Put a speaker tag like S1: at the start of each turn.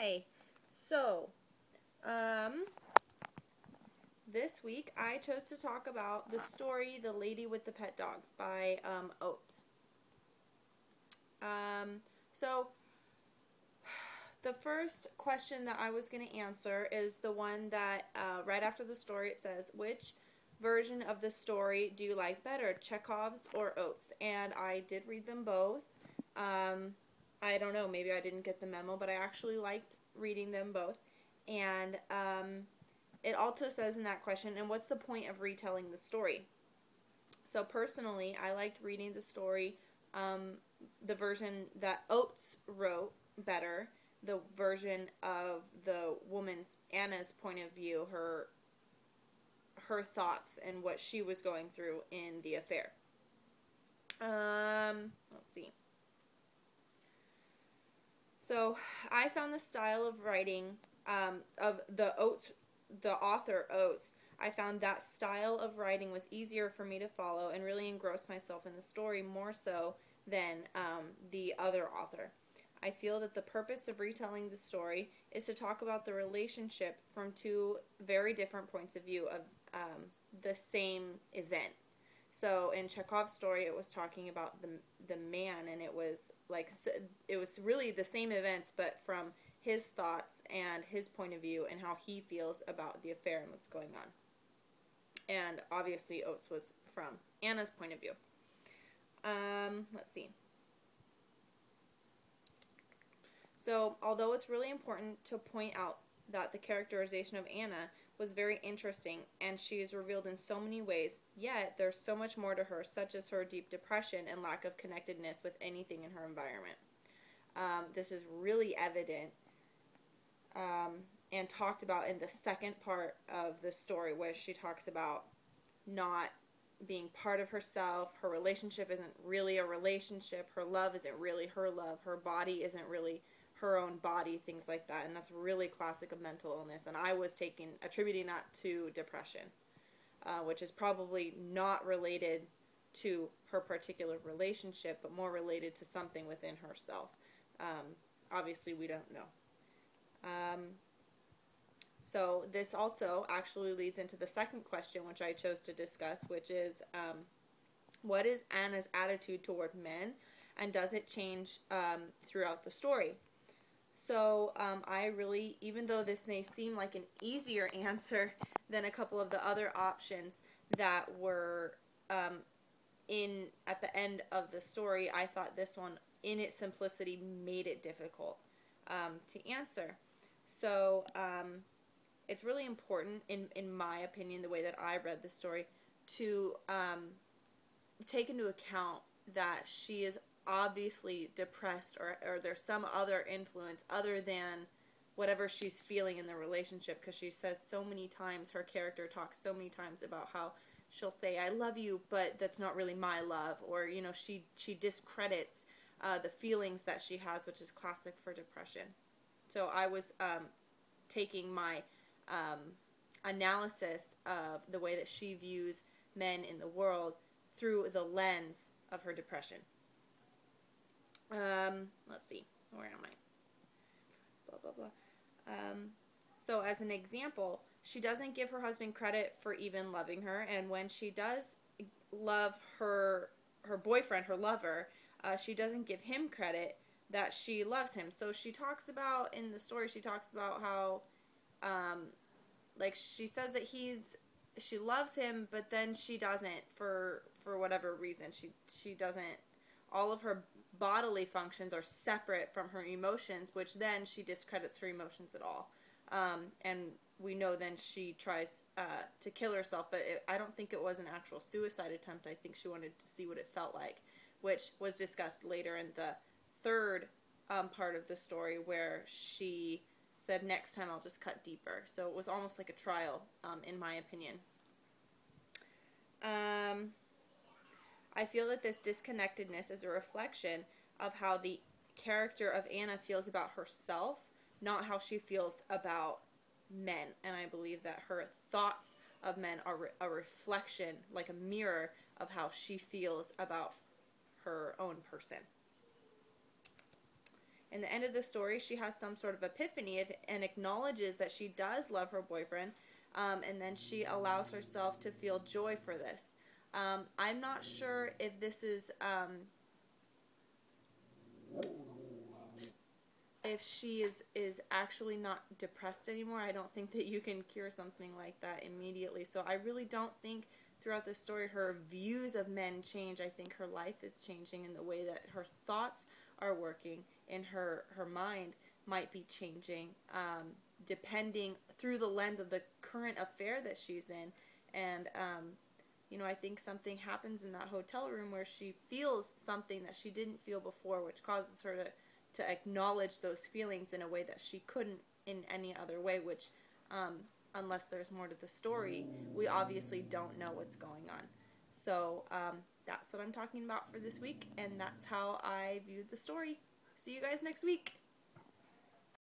S1: Hi. So, um, this week I chose to talk about the story The Lady with the Pet Dog by Oates. So, the first question that I was going to answer is the one that right after the story it says, which version of the story do you like better, Chekhov's or Oates? And I did read them both. I don't know, maybe I didn't get the memo, but I actually liked reading them both. And it also says in that question, and what's the point of retelling the story? So personally, I liked reading the story, the version that Oates wrote better, the version of the woman's, Anna's point of view, her thoughts and what she was going through in the affair. Let's see. So I found the style of writing of the author Oates. I found that style of writing was easier for me to follow and really engross myself in the story more so than the other author. I feel that the purpose of retelling the story is to talk about the relationship from two very different points of view of the same event. So in Chekhov's story, it was talking about the man, and it was really the same events, but from his thoughts and his point of view and how he feels about the affair and what's going on. And obviously, Oates was from Anna's point of view. Let's see. So, although it's really important to point out that the characterization of Anna was very interesting and she is revealed in so many ways, yet there's so much more to her, such as her deep depression and lack of connectedness with anything in her environment. This is really evident and talked about in the second part of the story, where she talks about not being part of herself. Her relationship isn't really a relationship. Her love isn't really her love. Her body isn't really her own body, things like that. And that's really classic of mental illness. And I was attributing that to depression, which is probably not related to her particular relationship, but more related to something within herself. Obviously, we don't know. So this also actually leads into the second question, which I chose to discuss, which is, what is Anna's attitude toward men, and does it change throughout the story? So I really, even though this may seem like an easier answer than a couple of the other options that were at the end of the story, I thought this one, in its simplicity, made it difficult to answer. So it's really important, in my opinion, the way that I read the story, to take into account that she is obviously depressed, or there's some other influence other than whatever she's feeling in the relationship, because she says so many times, her character talks so many times about how she'll say, I love you, but that's not really my love, or, you know, she discredits the feelings that she has, which is classic for depression. So I was taking my analysis of the way that she views men in the world through the lens of her depression. Let's see, where am I? Blah, blah, blah. So as an example, she doesn't give her husband credit for even loving her, and when she does love her boyfriend, her lover, she doesn't give him credit that she loves him. So she talks about, in the story, she talks about how, she says that she loves him, but then she doesn't, for whatever reason. She doesn't, all of her bodily functions are separate from her emotions, which then she discredits her emotions at all. And we know then she tries to kill herself, but I don't think it was an actual suicide attempt. I think she wanted to see what it felt like, which was discussed later in the third part of the story, where she said, next time I'll just cut deeper. So it was almost like a trial, in my opinion. I feel that this disconnectedness is a reflection of how the character of Anna feels about herself, not how she feels about men. And I believe that her thoughts of men are a reflection, like a mirror, of how she feels about her own person. In the end of the story, she has some sort of epiphany and acknowledges that she does love her boyfriend, and then she allows herself to feel joy for this. I'm not sure if this is if she is actually not depressed anymore. I don't think that you can cure something like that immediately. So I really don't think throughout the story her views of men change. I think her life is changing, in the way that her thoughts are working in her mind might be changing, depending through the lens of the current affair that she's in. And I think something happens in that hotel room where she feels something that she didn't feel before, which causes her to acknowledge those feelings in a way that she couldn't in any other way, which, unless there's more to the story, we obviously don't know what's going on. So that's what I'm talking about for this week, and that's how I viewed the story. See you guys next week.